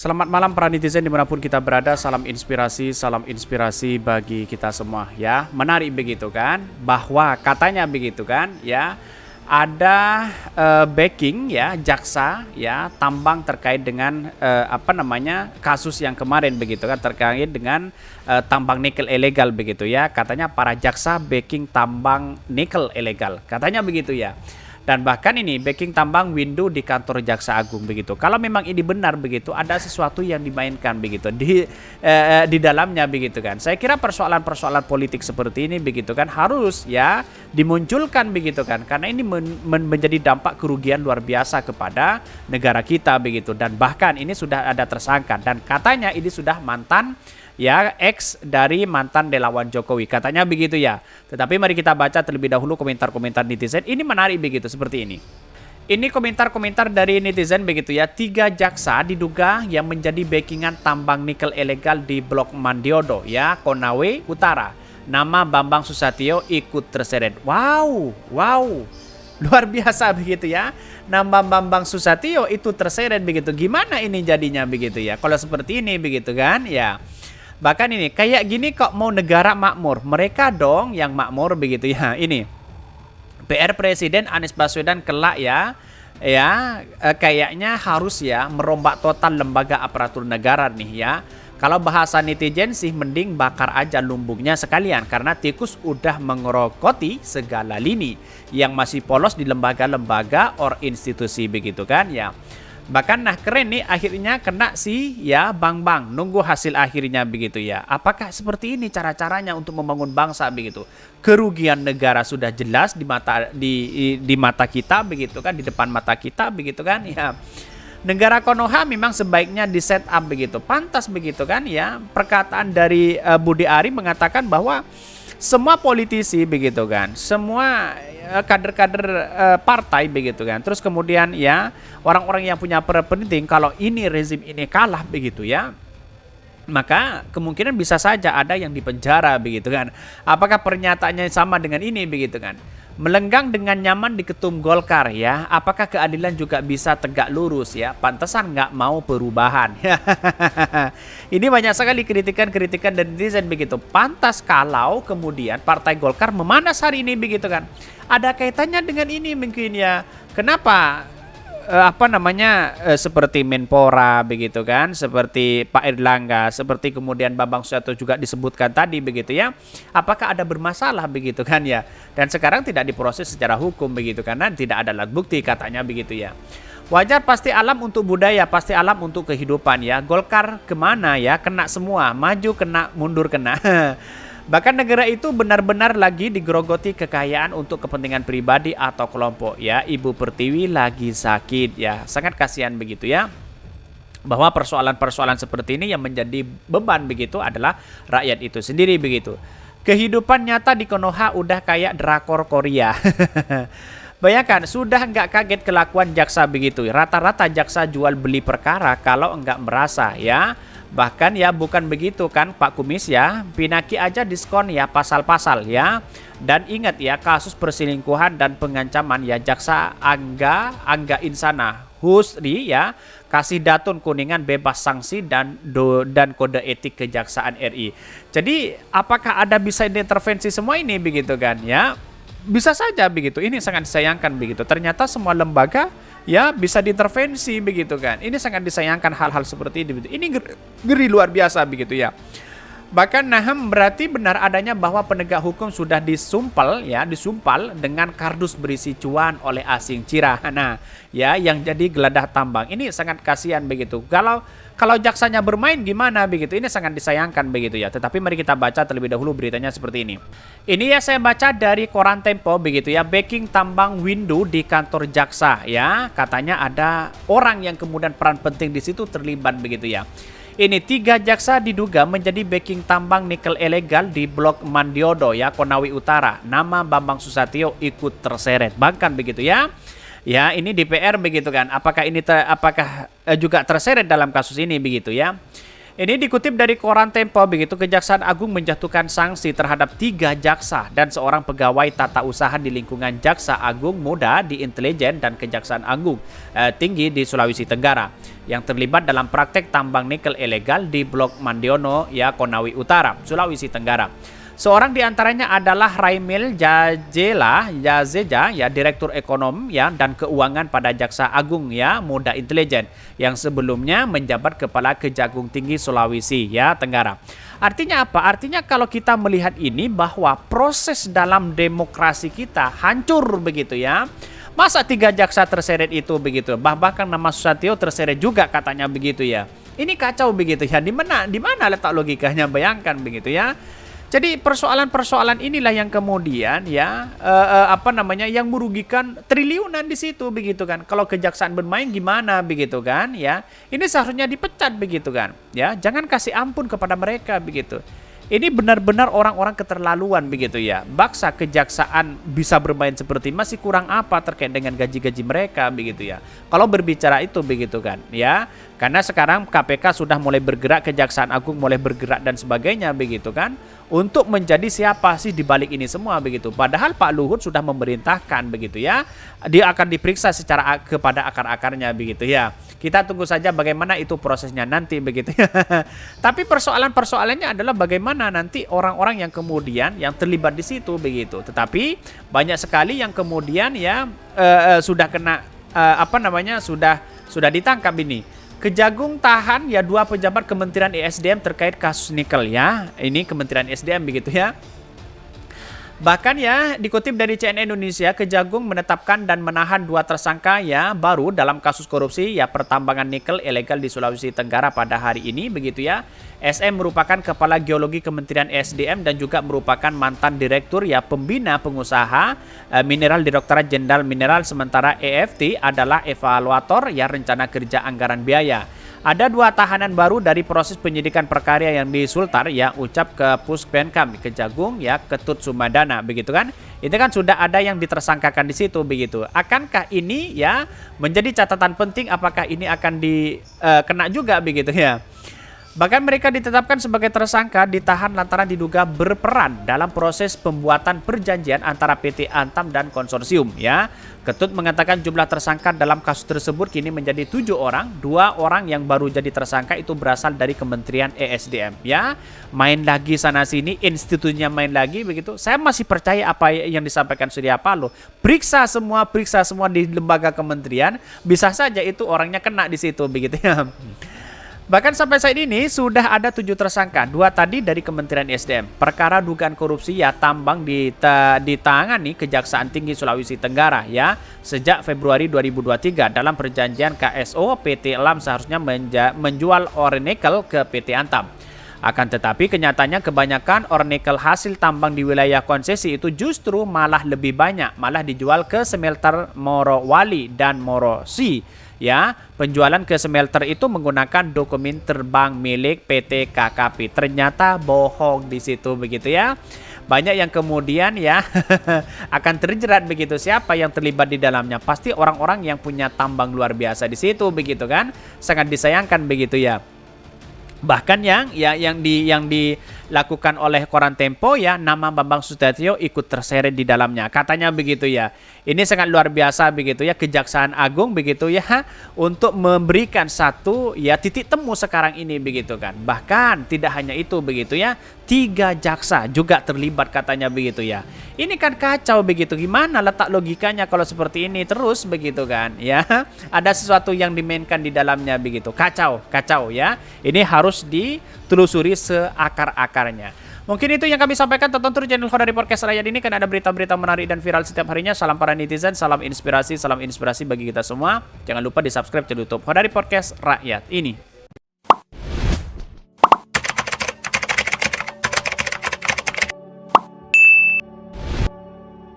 Selamat malam para netizen dimanapun kita berada, salam inspirasi bagi kita semua ya. Menarik begitu kan, bahwa katanya begitu kan ya, ada backing ya jaksa ya tambang terkait dengan kasus yang kemarin begitu kan, terkait dengan tambang nikel ilegal begitu ya. Katanya para jaksa backing tambang nikel ilegal, katanya begitu ya. Dan bahkan ini backing tambang window di kantor Jaksa Agung begitu. Kalau memang ini benar begitu, ada sesuatu yang dimainkan begitu di dalamnya begitu kan. Saya kira persoalan-persoalan politik seperti ini begitu kan harus ya dimunculkan begitu kan, karena ini menjadi dampak kerugian luar biasa kepada negara kita begitu. Dan bahkan ini sudah ada tersangka dan katanya ini sudah mantan ya ex dari mantan relawan Jokowi, katanya begitu ya. Tetapi mari kita baca terlebih dahulu komentar-komentar netizen. Ini menarik begitu, seperti ini. Ini komentar-komentar dari netizen begitu ya. 3 jaksa diduga yang menjadi backingan tambang nikel ilegal di Blok Mandiodo ya, Konawe Utara. Nama Bambang Susatyo ikut terseret. Wow, luar biasa begitu ya. Nama Bambang Susatyo itu terseret begitu. Gimana ini jadinya begitu ya? Kalau seperti ini begitu kan ya. Bahkan ini kayak gini kok mau negara makmur, mereka dong yang makmur begitu ya. Ini PR Presiden Anies Baswedan kelak ya kayaknya harus ya merombak total lembaga aparatur negara nih ya. Kalau bahasa netizen sih mending bakar aja lumbungnya sekalian, karena tikus udah mengerokoti segala lini yang masih polos di lembaga-lembaga or institusi begitu kan ya. Bahkan nah keren nih akhirnya kena si ya Bang nunggu hasil akhirnya begitu ya. Apakah seperti ini cara-caranya untuk membangun bangsa begitu? Kerugian negara sudah jelas di mata kita begitu kan, di depan mata kita begitu kan ya. Negara Konoha memang sebaiknya di set up begitu. Pantas begitu kan ya. Perkataan dari Budi Ari mengatakan bahwa semua politisi begitu kan, semua kader-kader partai begitu kan, terus kemudian ya orang-orang yang punya peran penting, kalau ini rezim ini kalah begitu ya, maka kemungkinan bisa saja ada yang dipenjara begitu kan. Apakah pernyataannya sama dengan ini begitu kan? Melenggang dengan nyaman di ketum Golkar ya. Apakah keadilan juga bisa tegak lurus ya? Pantesan nggak mau perubahan. Ini banyak sekali kritikan-kritikan dari netizen begitu. Pantas kalau kemudian Partai Golkar memanas hari ini begitu kan. Ada kaitannya dengan ini mungkin ya. Kenapa seperti Menpora begitu kan, seperti Pak Erlangga, seperti kemudian Bambang Susatyo juga disebutkan tadi begitu ya. Apakah ada bermasalah begitu kan ya? Dan sekarang tidak diproses secara hukum begitu karena tidak ada alat bukti katanya begitu ya. Wajar, pasti alam untuk budaya, pasti alam untuk kehidupan ya. Golkar kemana ya? Kena semua, maju kena, mundur kena. Bahkan negara itu benar-benar lagi digerogoti kekayaan untuk kepentingan pribadi atau kelompok ya. Ibu Pertiwi lagi sakit ya. Sangat kasihan begitu ya. Bahwa persoalan-persoalan seperti ini yang menjadi beban begitu adalah rakyat itu sendiri begitu. Kehidupan nyata di Konoha udah kayak drakor Korea. Bayangkan, sudah nggak kaget kelakuan jaksa begitu. Rata-rata jaksa jual beli perkara kalau nggak merasa ya. Bahkan ya bukan begitu kan Pak Kumis ya, Pinaki aja diskon ya pasal-pasal ya. Dan ingat ya, kasus perselingkuhan dan pengancaman ya jaksa Angga Insana Husri ya, kasih datun kuningan bebas sanksi dan kode etik Kejaksaan RI. Jadi apakah ada bisa intervensi semua ini begitu kan ya? Bisa saja begitu. Ini sangat disayangkan begitu. Ternyata semua lembaga ya bisa diintervensi begitu kan. Ini sangat disayangkan hal-hal seperti ini. Ini ngeri luar biasa begitu ya. Bahkan Naham berarti benar adanya bahwa penegak hukum sudah disumpal dengan kardus berisi cuan oleh asing Cira. Nah, ya yang jadi geladah tambang. Ini sangat kasihan begitu. Kalau jaksanya bermain gimana begitu? Ini sangat disayangkan begitu ya. Tetapi mari kita baca terlebih dahulu beritanya seperti ini. Ini ya saya baca dari koran Tempo begitu ya. Backing tambang window di kantor jaksa ya. Katanya ada orang yang kemudian peran penting di situ terlibat begitu ya. Ini 3 jaksa diduga menjadi backing tambang nikel ilegal di Blok Mandiodo ya, Konawe Utara. Nama Bambang Susatyo ikut terseret. Bahkan begitu ya. Ya, ini DPR begitu kan. Apakah ini juga terseret dalam kasus ini begitu ya. Ini dikutip dari koran Tempo begitu, Kejaksaan Agung menjatuhkan sanksi terhadap 3 jaksa dan seorang pegawai tata usaha di lingkungan Jaksa Agung Muda di Intelijen dan Kejaksaan Agung Tinggi di Sulawesi Tenggara yang terlibat dalam praktek tambang nikel ilegal di Blok Mandiono, ya, Konawe Utara, Sulawesi Tenggara. Seorang di antaranya adalah Raimil Yazeja, ya, Direktur Ekonom, ya, dan Keuangan pada Jaksa Agung, ya, Muda Intelijen, yang sebelumnya menjabat Kepala Kejagung Tinggi Sulawesi, ya, Tenggara. Artinya apa? Artinya kalau kita melihat ini bahwa proses dalam demokrasi kita hancur begitu, ya. Masa 3 jaksa terseret itu begitu? Bahkan nama Susatyo terseret juga katanya begitu, ya. Ini kacau begitu, ya. Di mana letak logikanya? Bayangkan begitu, ya. Jadi persoalan-persoalan inilah yang kemudian, ya, yang merugikan triliunan di situ begitu kan. Kalau kejaksaan bermain gimana begitu kan, ya. Ini seharusnya dipecat begitu kan, ya. Jangan kasih ampun kepada mereka begitu. Ini benar-benar orang-orang keterlaluan begitu, ya. Baksa kejaksaan bisa bermain seperti ini, masih kurang apa terkait dengan gaji-gaji mereka begitu, ya. Kalau berbicara itu begitu kan, ya. Karena sekarang KPK sudah mulai bergerak, Kejaksaan Agung mulai bergerak dan sebagainya begitu kan, untuk menjadi siapa sih di balik ini semua begitu. Padahal Pak Luhut sudah memerintahkan begitu, ya. Dia akan diperiksa secara kepada akar-akarnya begitu, ya. Kita tunggu saja bagaimana itu prosesnya nanti begitu, ya. Tapi persoalannya adalah bagaimana nanti orang-orang yang kemudian yang terlibat di situ begitu. Tetapi banyak sekali yang kemudian, ya, sudah kena sudah ditangkap ini. Kejagung tahan, ya, 2 pejabat Kementerian ESDM terkait kasus nikel, ya. Ini Kementerian ESDM begitu, ya. Bahkan, ya, dikutip dari CNN Indonesia, Kejagung menetapkan dan menahan 2 tersangka, ya, baru dalam kasus korupsi, ya, pertambangan nikel ilegal di Sulawesi Tenggara pada hari ini begitu, ya. SM merupakan Kepala Geologi Kementerian ESDM dan juga merupakan mantan direktur, ya, pembina pengusaha mineral Direktorat Jenderal Mineral, sementara EFT adalah evaluator, ya, rencana kerja anggaran biaya. Ada 2 tahanan baru dari proses penyidikan perkara yang di Sultar, ya, ucap ke Puspenkam Kejagung, ya, Ketut Sumadana begitu kan. Itu kan sudah ada yang ditersangkakan di situ begitu. Akankah ini, ya, menjadi catatan penting, apakah ini akan dikena juga begitu, ya. Bahkan mereka ditetapkan sebagai tersangka ditahan lantaran diduga berperan dalam proses pembuatan perjanjian antara PT Antam dan konsorsium, ya. Ketut mengatakan jumlah tersangka dalam kasus tersebut kini menjadi 7 orang. 2 orang yang baru jadi tersangka itu berasal dari Kementerian ESDM, ya. Main lagi sana sini, institusinya main lagi begitu. Saya masih percaya apa yang disampaikan Surya Paloh. Periksa semua di lembaga kementerian, bisa saja itu orangnya kena di situ begitu, ya. Bahkan sampai saat ini sudah ada 7 tersangka, 2 tadi dari Kementerian SDM. Perkara dugaan korupsi, ya, tambang ditangani Kejaksaan Tinggi Sulawesi Tenggara, ya, sejak Februari 2023 dalam perjanjian KSO PT Elam seharusnya menjual ore nikel ke PT Antam. Akan tetapi kenyataannya kebanyakan ore nikel hasil tambang di wilayah konsesi itu justru malah lebih banyak, malah dijual ke smelter Morowali dan Morosi. Ya, penjualan ke smelter itu menggunakan dokumen terbang milik PT KKP. Ternyata bohong di situ begitu, ya. Banyak yang kemudian, ya, akan terjerat begitu. Siapa yang terlibat di dalamnya? Pasti orang-orang yang punya tambang luar biasa di situ begitu kan. Sangat disayangkan begitu, ya. Bahkan yang dilakukan oleh koran Tempo, ya, nama Bambang Susatyo ikut terseret di dalamnya. Katanya begitu, ya. Ini sangat luar biasa begitu, ya, Kejaksaan Agung begitu, ya, untuk memberikan satu, ya, titik temu sekarang ini begitu kan. Bahkan tidak hanya itu begitu, ya, 3 jaksa juga terlibat katanya begitu, ya. Ini kan kacau begitu. Gimana letak logikanya kalau seperti ini terus begitu kan, ya. Ada sesuatu yang dimainkan di dalamnya begitu. Kacau, ya. Ini harus ditelusuri seakar-akarnya. Mungkin itu yang kami sampaikan. Tonton terus channel Khodari Podcast Rakyat ini, karena ada berita-berita menarik dan viral setiap harinya. Salam para netizen, salam inspirasi bagi kita semua. Jangan lupa di subscribe channel YouTube Khodari Podcast Rakyat ini.